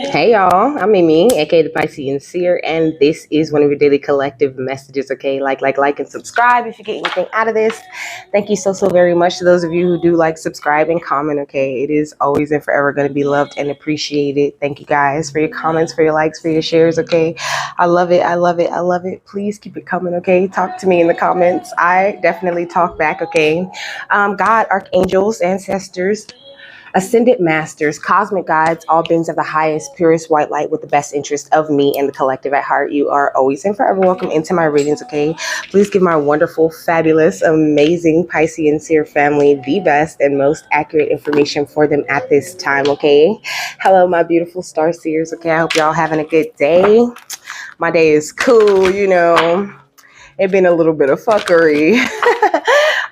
Hey y'all, I'm Mimi, aka the Piscean Seer, and this is one of your daily collective messages. Okay, like, and subscribe if you get anything out of this. Thank you so very much to those of you who do like, subscribe, and comment. Okay, it is always and forever going to be loved and appreciated. Thank you guys for your comments, for your likes, for your shares. Okay, I love it, I love it, I love it. Please keep it coming. Okay, talk to me in the comments. I definitely talk back. Okay, God, archangels, ancestors, ascended masters, cosmic guides, all beings of the highest, purest white light with the best interest of me and the collective at heart. You are always and forever welcome into my readings, okay? Please give my wonderful, fabulous, amazing Piscean seer family the best and most accurate information for them at this time, okay? Hello, my beautiful star seers, okay? I hope y'all having a good day. My day is cool, you know. It been a little bit of fuckery,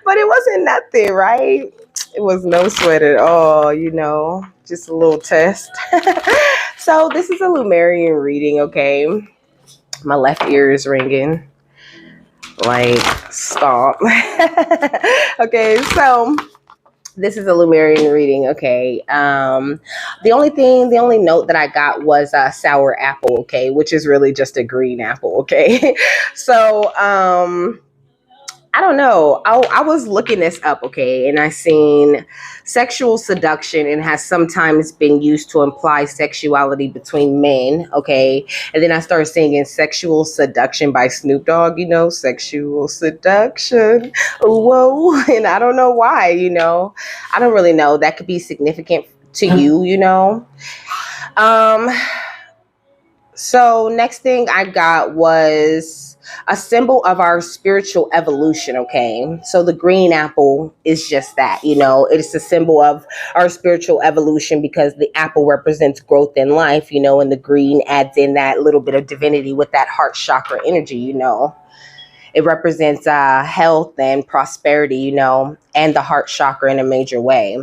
but it wasn't nothing, right? It was no sweat at all, you know, just a little test. So this is a Lemurian reading, okay? My left ear is ringing. Like, stop. Okay, so this is a Lemurian reading, okay? The only note that I got was sour apple, okay? Which is really just a green apple, okay? So, I don't know. I was looking this up, okay, and I seen sexual seduction and has sometimes been used to imply sexuality between men, okay, and then I started singing "Sexual Seduction" by Snoop Dogg, you know, sexual seduction, whoa, and I don't know why, you know, I don't really know. That could be significant to you, you know. Um, so next thing I got was a symbol of our spiritual evolution, okay? So the green apple is just that, you know, it's a symbol of our spiritual evolution because the apple represents growth in life, you know, and the green adds in that little bit of divinity with that heart chakra energy, you know. It represents health and prosperity, you know, and the heart chakra in a major way.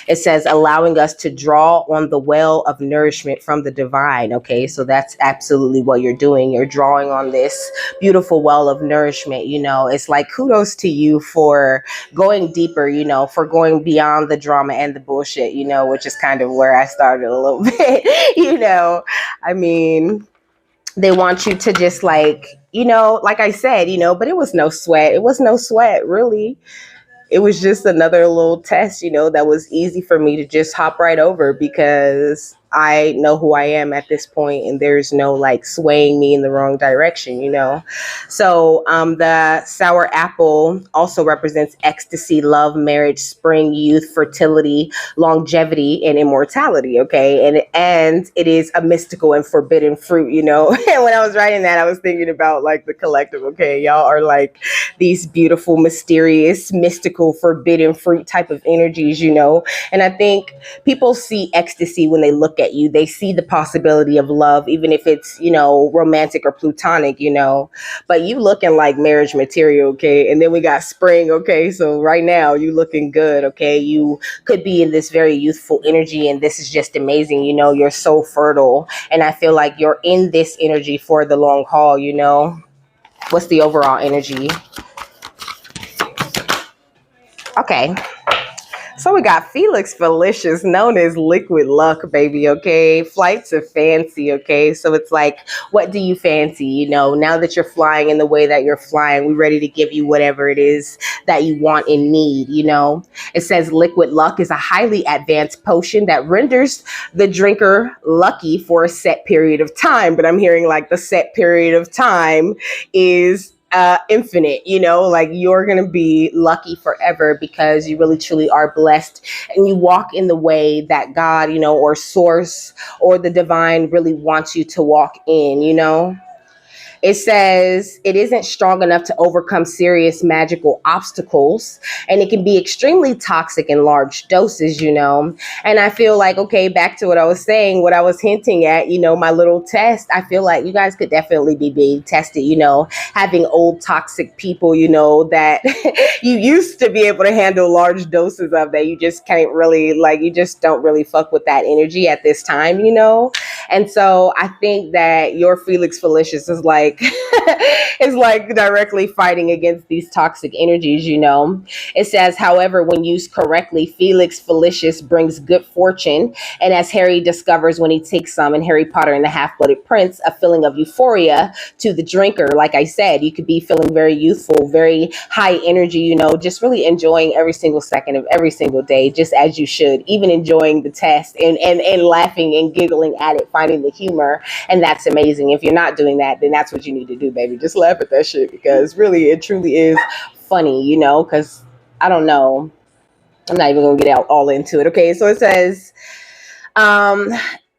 It says allowing us to draw on the well of nourishment from the divine. Okay, so that's absolutely what you're doing. You're drawing on this beautiful well of nourishment. You know, it's like kudos to you for going deeper, you know, for going beyond the drama and the bullshit, you know, which is kind of where I started a little bit, you know. I mean, they want you to just like, you know, like I said, you know, but it was no sweat. It was no sweat, really. It was just another little test, you know, that was easy for me to just hop right over because I know who I am at this point and there's no like swaying me in the wrong direction, you know. So the sour apple also represents ecstasy, love, marriage, spring, youth, fertility, longevity, and immortality, okay? And it is a mystical and forbidden fruit, you know. And when I was writing that, I was thinking about like the collective, okay? Y'all are like these beautiful, mysterious, mystical, forbidden fruit type of energies, you know. And I think people see ecstasy when they look at you. They see the possibility of love, even if it's, you know, romantic or plutonic, you know. But you looking like marriage material, okay? And then we got spring, okay? So right now you looking good, okay? You could be in this very youthful energy, and this is just amazing, you know. You're so fertile, and I feel like you're in this energy for the long haul, you know. What's the overall energy? Okay. So we got Felix Felicious, known as Liquid Luck, baby, okay? Flights of fancy, okay? So it's like, what do you fancy? You know, now that you're flying in the way that you're flying, we're ready to give you whatever it is that you want and need, you know? It says Liquid Luck is a highly advanced potion that renders the drinker lucky for a set period of time. But I'm hearing like the set period of time is infinite, you know, like you're gonna be lucky forever because you really truly are blessed and you walk in the way that God, you know, or source or the divine really wants you to walk in, you know. It says it isn't strong enough to overcome serious magical obstacles, and it can be extremely toxic in large doses, you know. And I feel like, okay, back to what I was saying, what I was hinting at, you know, my little test, I feel like you guys could definitely be being tested, you know, having old toxic people, you know, that you used to be able to handle large doses of that you just can't really, like, you just don't really fuck with that energy at this time, you know. And so I think that your Felix Felicious is like, It's like directly fighting against these toxic energies, you know. It says, however, when used correctly, Felix Felicis brings good fortune. And as Harry discovers when he takes some in Harry Potter and the Half-Blood Prince, a feeling of euphoria to the drinker. Like I said, you could be feeling very youthful, very high energy, you know, just really enjoying every single second of every single day, just as you should, even enjoying the test and laughing and giggling at it, finding the humor. And that's amazing. If you're not doing that, then that's what you need to do, baby. Just laugh at that shit, because really, it truly is funny, you know, because I don't know. I'm not even going to get out all into it. Okay. So um,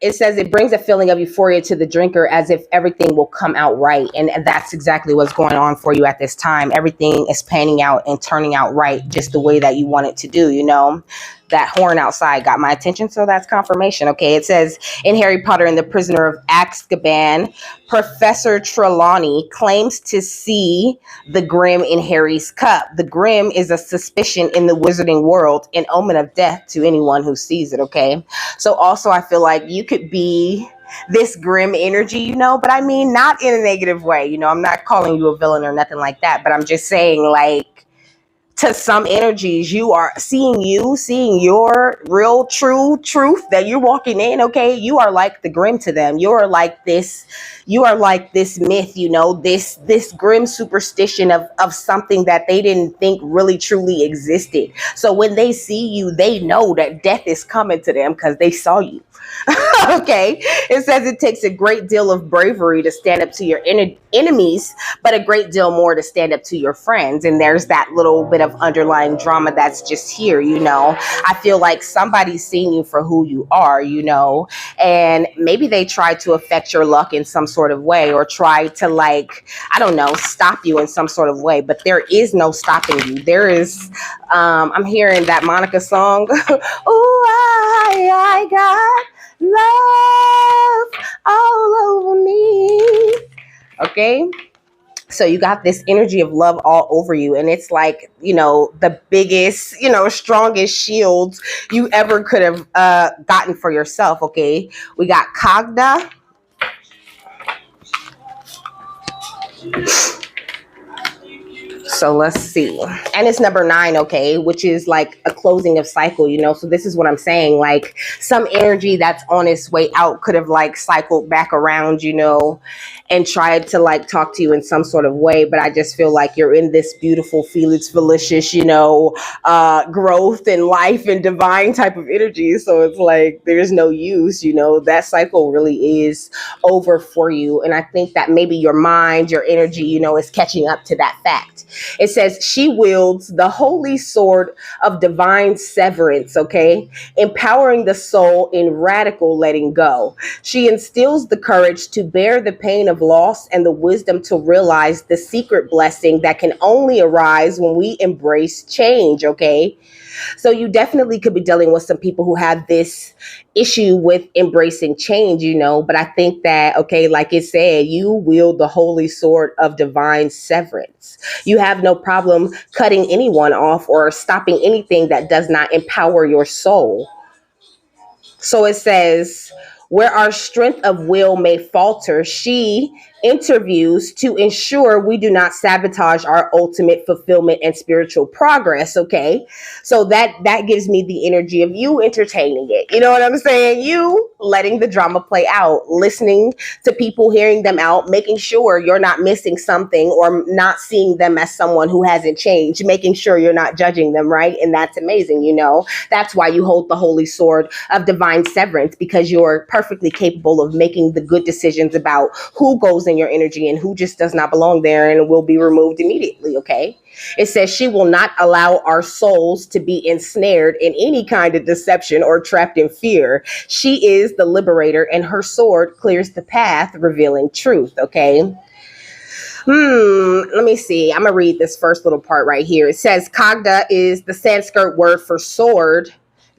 it says it brings a feeling of euphoria to the drinker, as if everything will come out right. And that's exactly what's going on for you at this time. Everything is panning out and turning out right, just the way that you want it to do, you know. That horn outside got my attention, so that's confirmation. Okay, it says in Harry Potter and the Prisoner of Azkaban, Professor Trelawney claims to see the Grim in Harry's cup. The Grim is a suspicion in the wizarding world, an omen of death to anyone who sees it. Okay, so also I feel like you could be this grim energy, you know, but I mean, not in a negative way. You know, I'm not calling you a villain or nothing like that, but I'm just saying, like, to some energies, you are seeing your real true truth that you're walking in. Okay, you are like the grim to them. You are like this myth, you know, this grim superstition of something that they didn't think really truly existed. So when they see you, they know that death is coming to them because they saw you. Okay, it says it takes a great deal of bravery to stand up to your enemies, but a great deal more to stand up to your friends. And there's that little bit of underlying drama that's just here, you know. I feel like somebody's seeing you for who you are, you know, and maybe they try to affect your luck in some sort of way, or try to, like, I don't know, stop you in some sort of way. But there is no stopping you. There is, I'm hearing that Monica song. Ooh, I got love all over me. Okay, so you got this energy of love all over you, and it's like, you know, the biggest, you know, strongest shield you ever could have gotten for yourself. Okay, we got Kagda. So let's see. And it's number 9, okay, which is like a closing of cycle, you know. So this is what I'm saying. Like, some energy that's on its way out could have like cycled back around, you know, and tried to like talk to you in some sort of way. But I just feel like you're in this beautiful Felix Felicious, you know, growth and life and divine type of energy. So it's like there's no use, you know, that cycle really is over for you. And I think that maybe your mind, your energy, you know, is catching up to that fact. It says she wields the holy sword of divine severance, okay, empowering the soul in radical letting go. She instills the courage to bear the pain of loss and the wisdom to realize the secret blessing that can only arise when we embrace change, okay? So you definitely could be dealing with some people who have this issue with embracing change, you know, but I think that, okay, like it said, you wield the holy sword of divine severance. You have no problem cutting anyone off or stopping anything that does not empower your soul. So it says, where our strength of will may falter, she interviews to ensure we do not sabotage our ultimate fulfillment and spiritual progress. Okay, so that gives me the energy of you entertaining it. You know what I'm saying? You letting the drama play out, listening to people, hearing them out, making sure you're not missing something or not seeing them as someone who hasn't changed, making sure you're not judging them, right? And that's amazing. You know, that's why you hold the holy sword of divine severance, because you're perfectly capable of making the good decisions about who goes in your energy and who just does not belong there and will be removed immediately. Okay, it says she will not allow our souls to be ensnared in any kind of deception or trapped in fear. She is the liberator, and her sword clears the path, revealing truth. Okay, let me see. I'm gonna read this first little part right here. It says Kagda is the Sanskrit word for sword.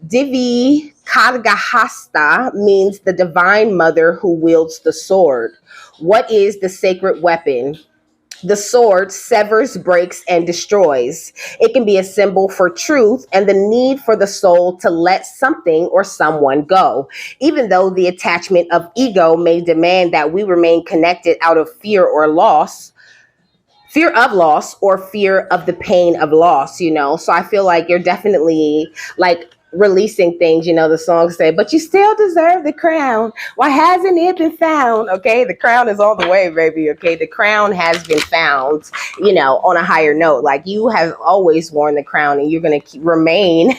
Divi Kadgahasta means the divine mother who wields the sword. What is the sacred weapon? The sword severs, breaks, and destroys. It can be a symbol for truth and the need for the soul to let something or someone go. Even though the attachment of ego may demand that we remain connected out of fear or loss, fear of loss or fear of the pain of loss, you know. So I feel like you're definitely like releasing things, you know. The song say, but you still deserve the crown. Why hasn't it been found? Okay, the crown is on the way, baby. Okay, the crown has been found, you know, on a higher note. Like you have always worn the crown and you're going to remain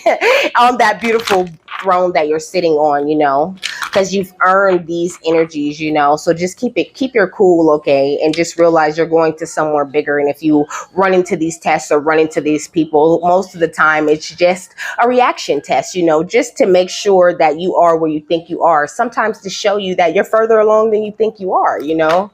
on that beautiful throne that you're sitting on, you know, because you've earned these energies, you know. So just keep your cool, okay, and just realize you're going to somewhere bigger. And if you run into these tests or run into these people, most of the time it's just a reaction test, you know, just to make sure that you are where you think you are. Sometimes to show you that you're further along than you think you are, you know.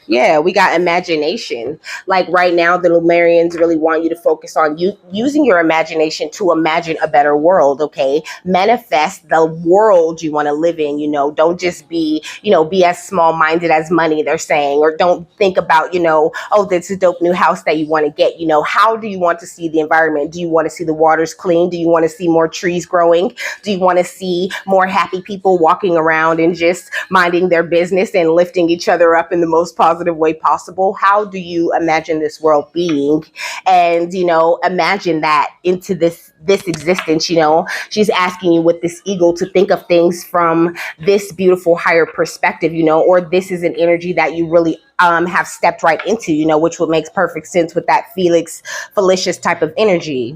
Yeah, we got imagination. Like right now, the Lemurians really want you to focus on you using your imagination to imagine a better world, okay? Manifest the world you want to live in, you know. Don't just be, you know, be as small-minded as money, they're saying, or don't think about, you know, oh, that's a dope new house that you want to get, you know. How do you want to see the environment? Do you want to see the waters clean? Do you want to see more trees growing? Do you want to see more happy people walking around and just minding their business and lifting each other up in the most positive way possible? How do you imagine this world being? And, you know, imagine that into this existence, you know. She's asking you with this eagle to think of things from this beautiful higher perspective, you know, or this is an energy that you really have stepped right into, you know, which would make perfect sense with that Felix Felicious type of energy.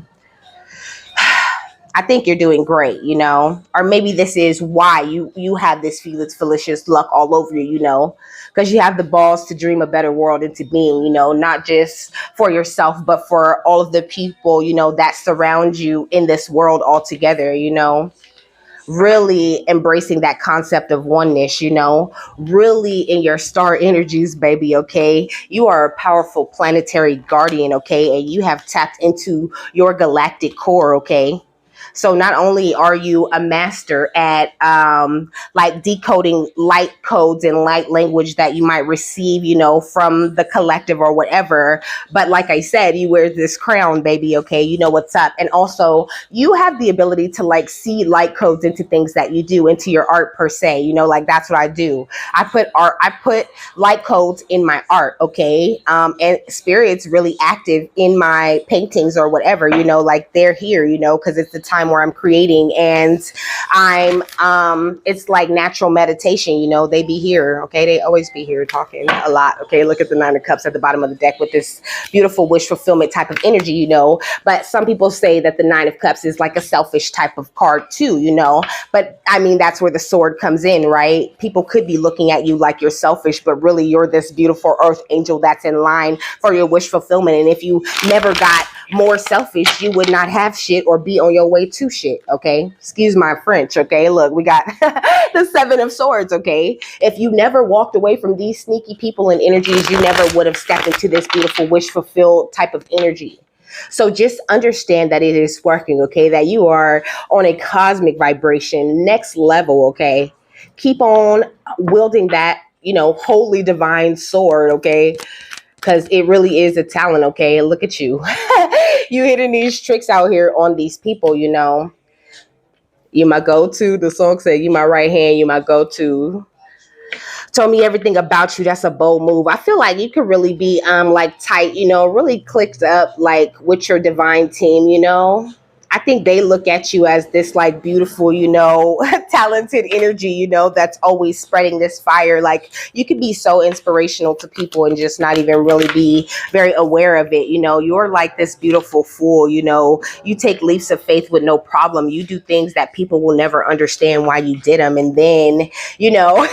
I think you're doing great, you know, or maybe this is why you have this Felix Felicious luck all over you, you know, because you have the balls to dream a better world into being, you know, not just for yourself, but for all of the people, you know, that surround you in this world altogether, you know. Really embracing that concept of oneness, you know, really in your star energies, baby, okay? You are a powerful planetary guardian, okay? And you have tapped into your galactic core, okay? So not only are you a master at like decoding light codes and light language that you might receive, you know, from the collective or whatever, but like I said, you wear this crown, baby, okay? You know what's up. And also you have the ability to like see light codes into things that you do, into your art per se, you know, like that's what I do. I put light codes in my art, okay? And spirit's really active in my paintings or whatever, you know, like they're here, you know, because it's the time where I'm creating and I'm it's like natural meditation, you know. They be here, okay? They always be here talking a lot, okay? Look at the Nine of Cups at the bottom of the deck with this beautiful wish fulfillment type of energy, you know. But some people say that the Nine of Cups is like a selfish type of card too, you know. But I mean, that's where the sword comes in, right? People could be looking at you like you're selfish, but really you're this beautiful earth angel that's in line for your wish fulfillment. And if you never got more selfish, you would not have shit or be on your way to shit, okay? Excuse my French, okay? Look, we got the Seven of Swords, okay? If you never walked away from these sneaky people and energies, you never would have stepped into this beautiful wish fulfilled type of energy. So just understand that it is working, okay? That you are on a cosmic vibration, next level, okay? Keep on wielding that, you know, holy divine sword, okay? Because it really is a talent, okay? Look at you. You hitting these tricks out here on these people, you know. You my go-to. The song said, you my right hand, you my go-to. Told me everything about you. That's a bold move. I feel like you could really be like tight, you know, really clicked up like with your divine team, you know. I think they look at you as this like beautiful, you know, talented energy, you know, that's always spreading this fire. Like you could be so inspirational to people and just not even really be very aware of it. You know, you're like this beautiful fool, you know, you take leaps of faith with no problem. You do things that people will never understand why you did them. And then, you know,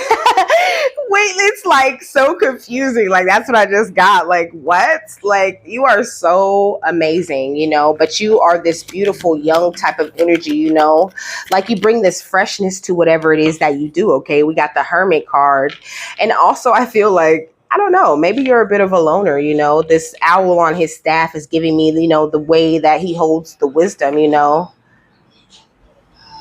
wait, it's like so confusing. Like that's what I just got. Like what? Like you are so amazing, you know, but you are this beautiful young type of energy, you know, like you bring this freshness to whatever it is that you do. Okay. We got the Hermit card. And also I feel like, I don't know, maybe you're a bit of a loner, you know. This owl on his staff is giving me, you know, the way that he holds the wisdom, you know.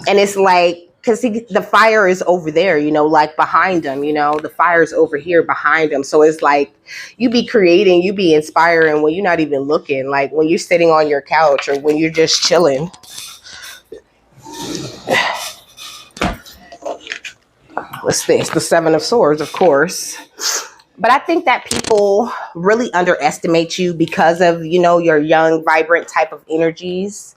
And it's like, because the fire is over there, you know, like behind him, you know, the fire is over here behind him. So it's like you be creating, you be inspiring when you're not even looking, like when you're sitting on your couch or when you're just chilling. What's this? The Seven of Swords, of course. But I think that people really underestimate you because of, your young, vibrant type of energies.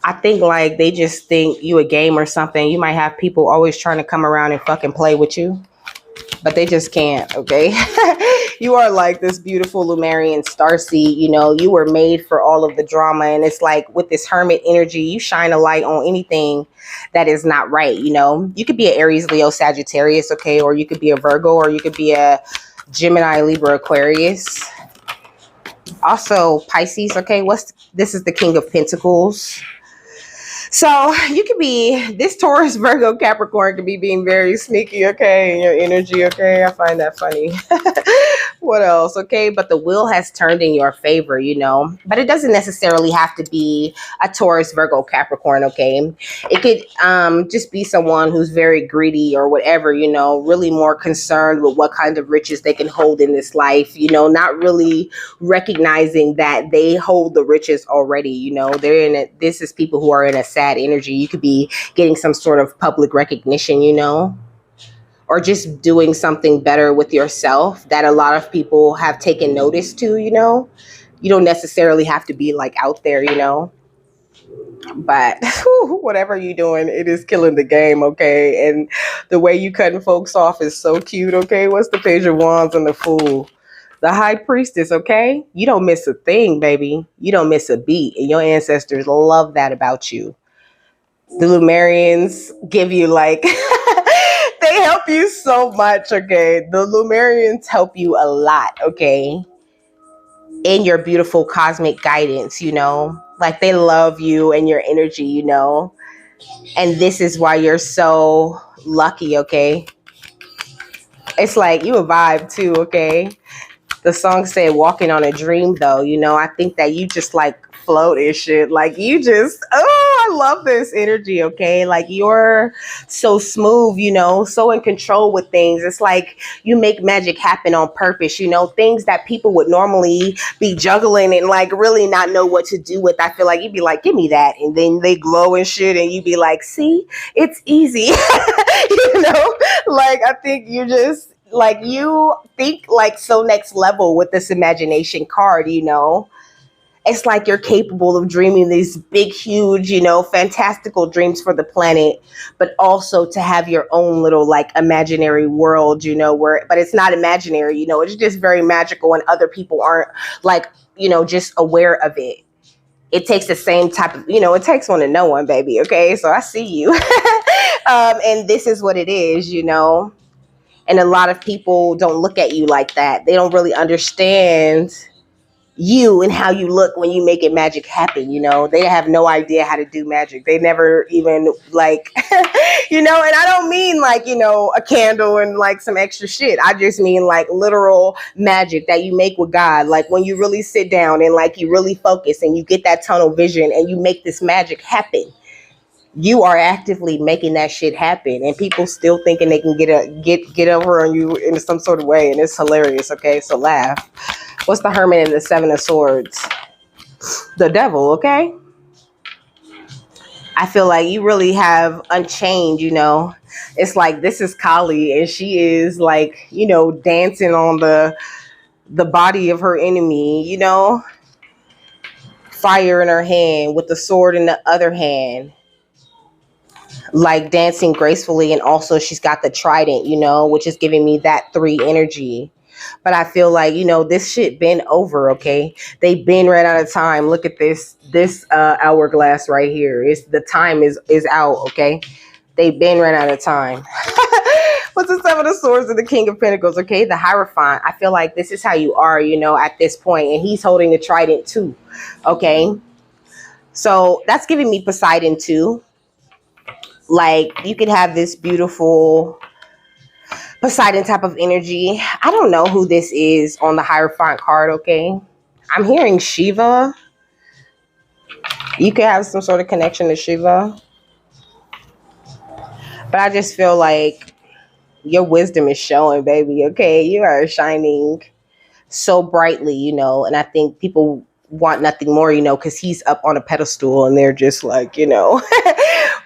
I think like they just think you a game or something. You might have people always trying to come around and fucking play with you, but they just can't, okay? You are like this beautiful Lemurian starseed, you were made for all of the drama. And it's like with this hermit energy, you shine a light on anything that is not right, You could be an Aries, Leo, Sagittarius, okay? Or you could be a Virgo, or you could be a Gemini, Libra, Aquarius. Also Pisces, okay? This is the King of Pentacles. So you could be, this Taurus, Virgo, Capricorn could be being very sneaky, okay, in your energy, okay? I find that funny. What else, okay? But the wheel has turned in your favor, But it doesn't necessarily have to be a Taurus, Virgo, Capricorn, okay? It could just be someone who's very greedy or whatever, really more concerned with what kind of riches they can hold in this life, not really recognizing that they hold the riches already, they're in it. This is people who are in a sad energy. You could be getting some sort of public recognition, or just doing something better with yourself that a lot of people have taken notice to, You don't necessarily have to be like out there, but whatever you're doing, it is killing the game, okay? And the way you cutting folks off is so cute, okay? What's the Page of Wands and the Fool? The High Priestess, okay? You don't miss a thing, baby. You don't miss a beat. And your ancestors love that about you. The Lemurians give you like, they help you so much, okay? The Lemurians help you a lot, okay? In your beautiful cosmic guidance, Like they love you and your energy, And this is why you're so lucky, okay? It's like you a vibe too, okay? The song said walking on a dream though, I think that you just like float and shit. Like you just, I love this energy, okay? Like you're so smooth, so in control with things. It's like you make magic happen on purpose, things that people would normally be juggling and like really not know what to do with. I feel like you'd be like, give me that. And then they glow and shit. And you'd be like, see, it's easy. Like I think you just, like you think like so next level with this imagination card, It's like you're capable of dreaming these big, huge, fantastical dreams for the planet, but also to have your own little like imaginary world, but it's not imaginary, it's just very magical and other people aren't like, just aware of it. It takes the same type of, it takes one to know one, baby. Okay. So I see you. And this is what it is, And a lot of people don't look at you like that. They don't really understand you and how you look when you make it magic happen. They have no idea how to do magic. They never even like, and I don't mean like, a candle and like some extra shit. I just mean like literal magic that you make with God. Like when you really sit down and like you really focus and you get that tunnel vision and you make this magic happen. You are actively making that shit happen, and people still thinking they can get over on you in some sort of way, and it's hilarious. Okay, so laugh. What's the Hermit and the Seven of Swords? The Devil. Okay, I feel like you really have Unchained. It's like this is Kali, and she is like dancing on the body of her enemy. Fire in her hand with the sword in the other hand. Like dancing gracefully, and also she's got the trident, which is giving me that 3 energy. But I feel like this shit been over, okay? They've been ran out of time. Look at this hourglass right here. It's the time is out, okay? They've been ran out of time. What's the Seven of Swords and the King of Pentacles? Okay, the Hierophant. I feel like this is how you are, at this point, and he's holding the trident too. Okay, so that's giving me Poseidon too. Like you could have this beautiful Poseidon type of energy. I don't know who this is on the Hierophant card, okay? I'm hearing Shiva. You could have some sort of connection to Shiva. But I just feel like your wisdom is showing, baby, okay? You are shining so brightly, and I think people want nothing more, because he's up on a pedestal and they're just like,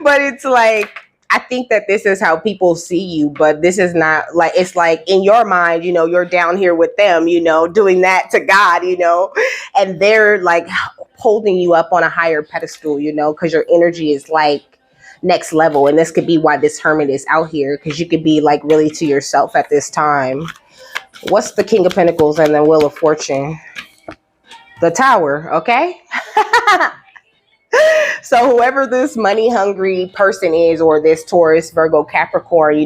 But it's like, I think that this is how people see you, but this is not like, it's like in your mind, you're down here with them, doing that to God, and they're like holding you up on a higher pedestal, because your energy is like next level. And this could be why this hermit is out here, because you could be like really to yourself at this time. What's the King of Pentacles and the Wheel of Fortune? The Tower, okay? So whoever this money hungry person is, or this Taurus, Virgo, Capricorn,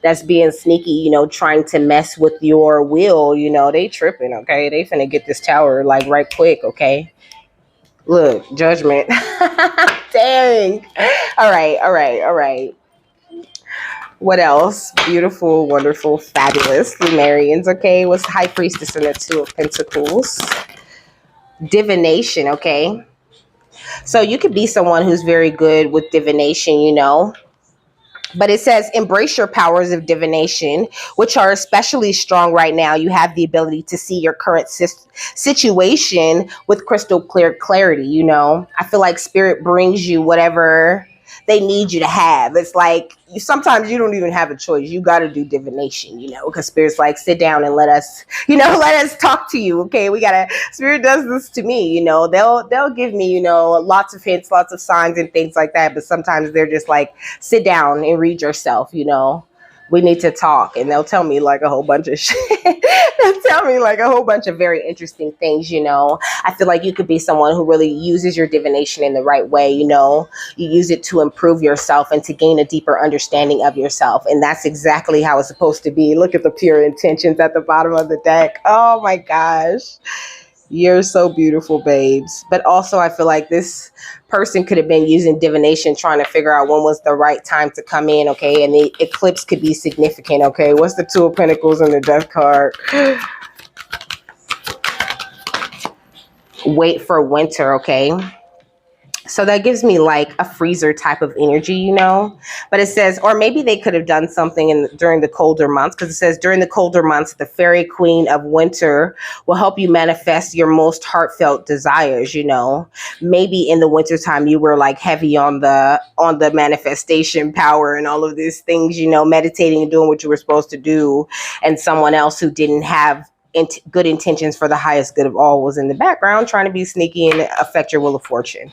that's being sneaky, trying to mess with your will, they tripping, okay? They finna get this tower like right quick, okay? Look, Judgment. Dang. All right. What else? Beautiful, wonderful, fabulous Lemurians, okay? What's High Priestess and the Two of Pentacles? Divination, okay? So you could be someone who's very good with divination, But it says, embrace your powers of divination, which are especially strong right now. You have the ability to see your current situation with crystal clear clarity, I feel like Spirit brings you whatever they need you to have. It's like sometimes you don't even have a choice. You got to do divination, because Spirit's like, sit down and let us talk to you. Okay, Spirit does this to me, they'll give me, lots of hints, lots of signs and things like that. But sometimes they're just like, sit down and read yourself, we need to talk. And they'll tell me like a whole bunch of shit. They'll tell me like a whole bunch of very interesting things, I feel like you could be someone who really uses your divination in the right way, you use it to improve yourself and to gain a deeper understanding of yourself. And that's exactly how it's supposed to be. Look at the pure intentions at the bottom of the deck. Oh my gosh. You're so beautiful, babes. But also I feel like this person could have been using divination trying to figure out when was the right time to come in, okay? And the eclipse could be significant, okay? What's the Two of Pentacles and the Death card? Wait for winter, okay? So that gives me like a freezer type of energy, but it says, or maybe they could have done something during the colder months, because it says during the colder months, the fairy queen of winter will help you manifest your most heartfelt desires, maybe in the wintertime you were like heavy on the manifestation power and all of these things, meditating and doing what you were supposed to do. And someone else who didn't have good intentions for the highest good of all was in the background trying to be sneaky and affect your Wheel of Fortune.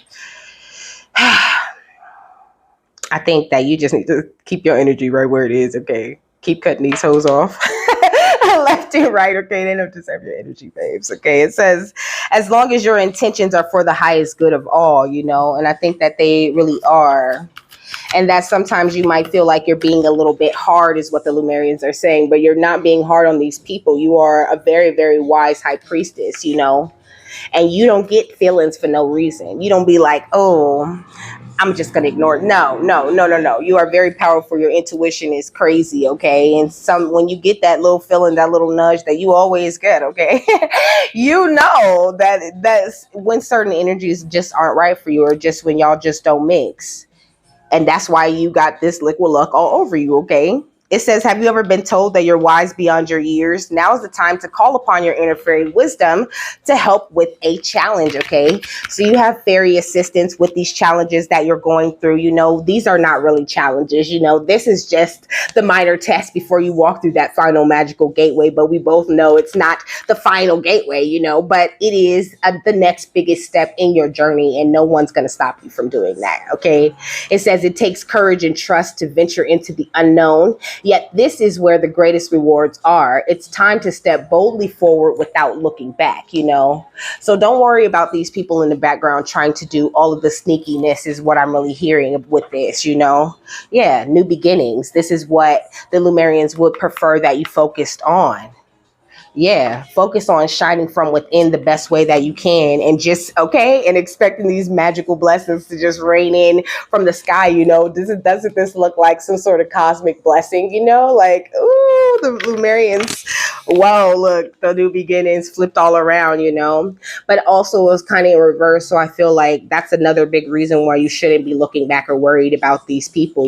I think that you just need to keep your energy right where it is, okay? Keep cutting these hoes off left and right, okay? They don't deserve your energy, babes, okay? It says, as long as your intentions are for the highest good of all, and I think that they really are. And that sometimes you might feel like you're being a little bit hard is what the Lemurians are saying, but you're not being hard on these people. You are a very, very wise High Priestess, and you don't get feelings for no reason. You don't be like, oh, I'm just going to ignore it. No. You are very powerful. Your intuition is crazy, okay? And when you get that little feeling, that little nudge that you always get, okay? That's when certain energies just aren't right for you, or just when y'all just don't mix. And that's why you got this liquid luck all over you, okay? It says, have you ever been told that you're wise beyond your years? Now is the time to call upon your inner fairy wisdom to help with a challenge, okay? So you have fairy assistance with these challenges that you're going through. These are not really challenges. This is just the minor test before you walk through that final magical gateway. But we both know it's not the final gateway, but it is the next biggest step in your journey. And no one's going to stop you from doing that, okay? It says it takes courage and trust to venture into the unknown. Yet this is where the greatest rewards are. It's time to step boldly forward without looking back, So don't worry about these people in the background trying to do all of the sneakiness is what I'm really hearing with this, Yeah, new beginnings. This is what the Lemurians would prefer that you focused on. Yeah, focus on shining from within the best way that you can, and just, okay, and expecting these magical blessings to just rain in from the sky, Doesn't this look like some sort of cosmic blessing, Like, ooh, the Lemurians, wow, look, the new beginnings flipped all around, But also it was kind of in reverse, so I feel like that's another big reason why you shouldn't be looking back or worried about these people,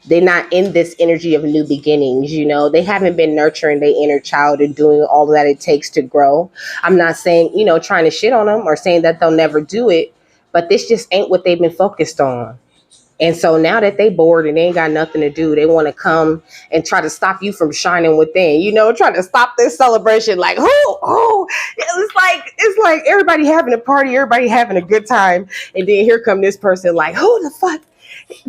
They're not in this energy of new beginnings, They haven't been nurturing their inner child and doing all that it takes to grow. I'm not saying, trying to shit on them or saying that they'll never do it, but this just ain't what they've been focused on. And so now that they bored and they ain't got nothing to do, they want to come and try to stop you from shining within, trying to stop this celebration. Like, it's like everybody having a party, everybody having a good time. And then here come this person like, who the fuck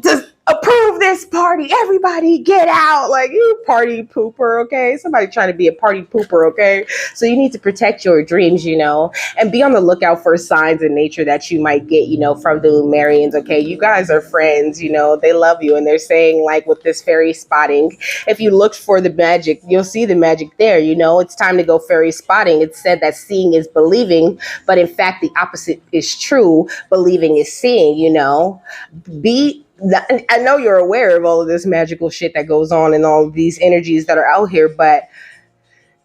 does approve this party? Everybody get out. Like, you party pooper, okay? Somebody trying to be a party pooper, okay? So you need to protect your dreams, and be on the lookout for signs in nature that you might get, from the Lemurians, okay? You guys are friends, they love you. And they're saying, like, with this fairy spotting, if you look for the magic, you'll see the magic there, It's time to go fairy spotting. It's said that seeing is believing, but in fact, the opposite is true. Believing is seeing, I know you're aware of all of this magical shit that goes on and all of these energies that are out here, but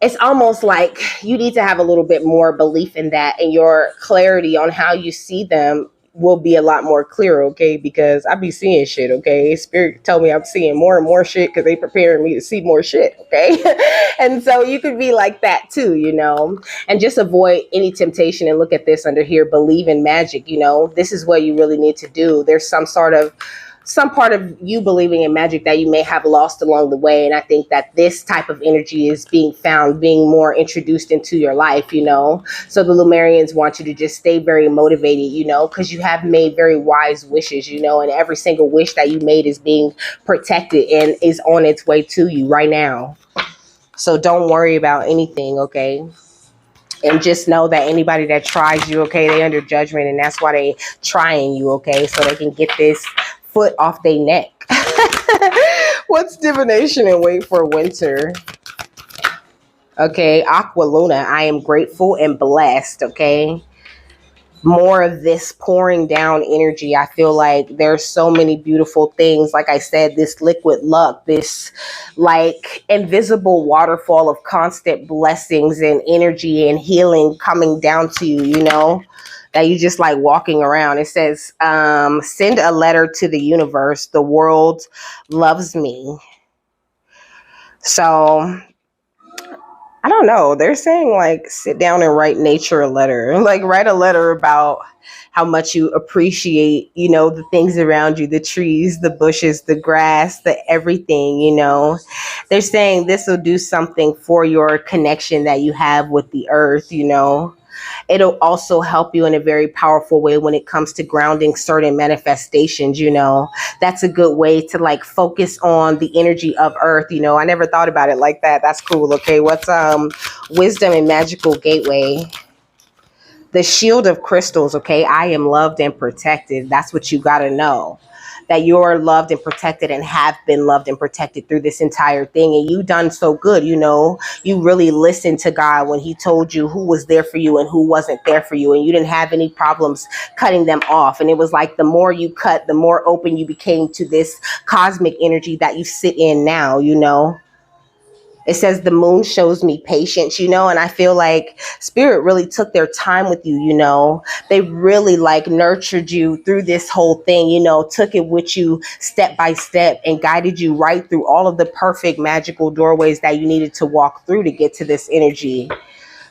it's almost like you need to have a little bit more belief in that, and your clarity on how you see them will be a lot more clear, okay? Because I be seeing shit, okay? Spirit tell me I'm seeing more and more shit because they preparing me to see more shit, okay? And so you could be like that too, and just avoid any temptation. And look at this under here, believe in magic. This is what you really need to do. There's some part of you believing in magic that you may have lost along the way. And I think that this type of energy is being more introduced into your life, So the Lemurians want you to just stay very motivated, because you have made very wise wishes, and every single wish that you made is being protected and is on its way to you right now. So don't worry about anything, okay? And just know that anybody that tries you, okay, they under judgment, and that's why they trying you, okay? So they can get this foot off their neck. What's divination and wait for winter? Okay, Aqua Luna, I am grateful and blessed, okay? More of this pouring down energy. I feel like there's so many beautiful things. Like I said, this liquid luck, this like invisible waterfall of constant blessings and energy and healing coming down to you, that you just like walking around. It says, send a letter to the universe. The world loves me. So I don't know. They're saying like sit down and write nature a letter. Like write a letter about how much you appreciate, the things around you, the trees, the bushes, the grass, the everything, They're saying this will do something for your connection that you have with the earth, It'll also help you in a very powerful way when it comes to grounding certain manifestations, That's a good way to like focus on the energy of earth, I never thought about it like that. That's cool. Okay, what's wisdom and magical gateway? The shield of crystals, okay? I am loved and protected. That's what you got to know. That you're loved and protected and have been loved and protected through this entire thing. And you done so good, you really listened to God when he told you who was there for you and who wasn't there for you. And you didn't have any problems cutting them off. And it was like the more you cut, the more open you became to this cosmic energy that you sit in now, It says the moon shows me patience, and I feel like spirit really took their time with you, They really like nurtured you through this whole thing, took it with you step by step and guided you right through all of the perfect magical doorways that you needed to walk through to get to this energy.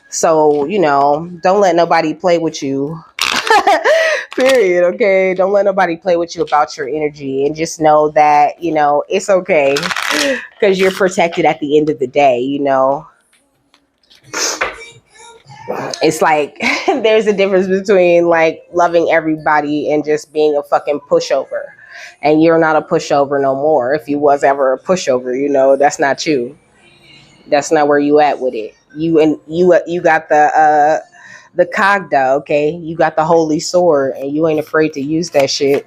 So, don't let nobody play with you. Period. Okay. Don't let nobody play with you about your energy, and just know that, it's okay because you're protected at the end of the day, It's like there's a difference between like loving everybody and just being a fucking pushover. And you're not a pushover no more. If you was ever a pushover, that's not you. That's not where you at with it. You got the Kagda, okay? You got the holy sword and you ain't afraid to use that shit.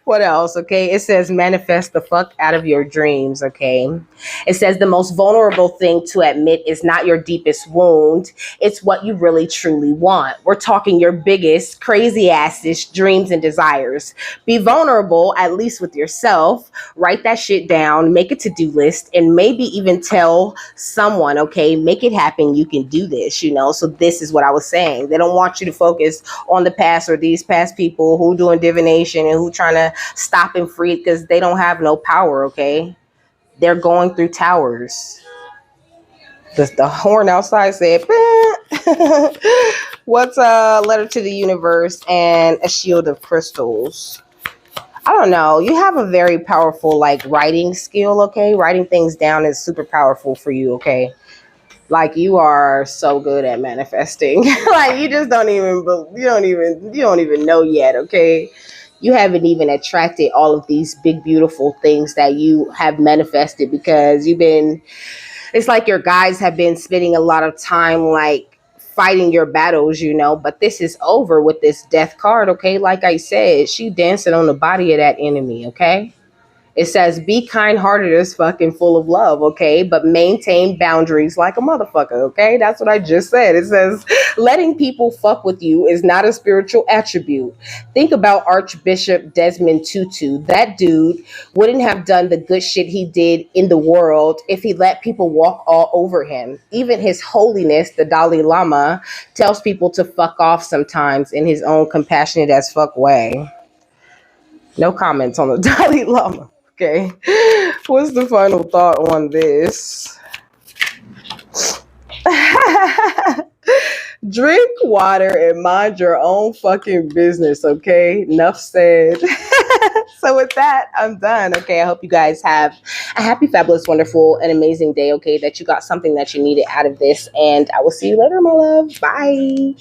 What else? Okay. It says manifest the fuck out of your dreams. Okay. It says the most vulnerable thing to admit is not your deepest wound. It's what you really truly want. We're talking your biggest crazy assest dreams and desires. Be vulnerable, at least with yourself. Write that shit down, make a to-do list, and maybe even tell someone, okay, make it happen. You can do this, So this is what I was saying. They don't want you to focus on the past or these past people who doing divination and who trying to stop and free because they don't have no power, okay? They're going through towers. The horn outside said, what's a letter to the universe and a shield of crystals? I don't know. You have a very powerful like writing skill, okay? Writing things down is super powerful for you, okay? Like you are so good at manifesting. Like you just you don't even know yet, okay? You haven't even attracted all of these big beautiful things that you have manifested because it's like your guys have been spending a lot of time like fighting your battles, but this is over with this death card, okay? Like I said, she dancing on the body of that enemy, okay? It says be kind-hearted as fucking full of love, okay? But maintain boundaries like a motherfucker, okay? That's what I just said. It says letting people fuck with you is not a spiritual attribute. Think about Archbishop Desmond Tutu. That dude wouldn't have done the good shit he did in the world if he let people walk all over him. Even His Holiness, the Dalai Lama, tells people to fuck off sometimes in his own compassionate as fuck way. No comments on the Dalai Lama. Okay. What's the final thought on this? Drink water and mind your own fucking business, okay? Enough said. So with that, I'm done. Okay, I hope you guys have a happy, fabulous, wonderful, and amazing day, okay? That you got something that you needed out of this. And I will see you later, my love. Bye.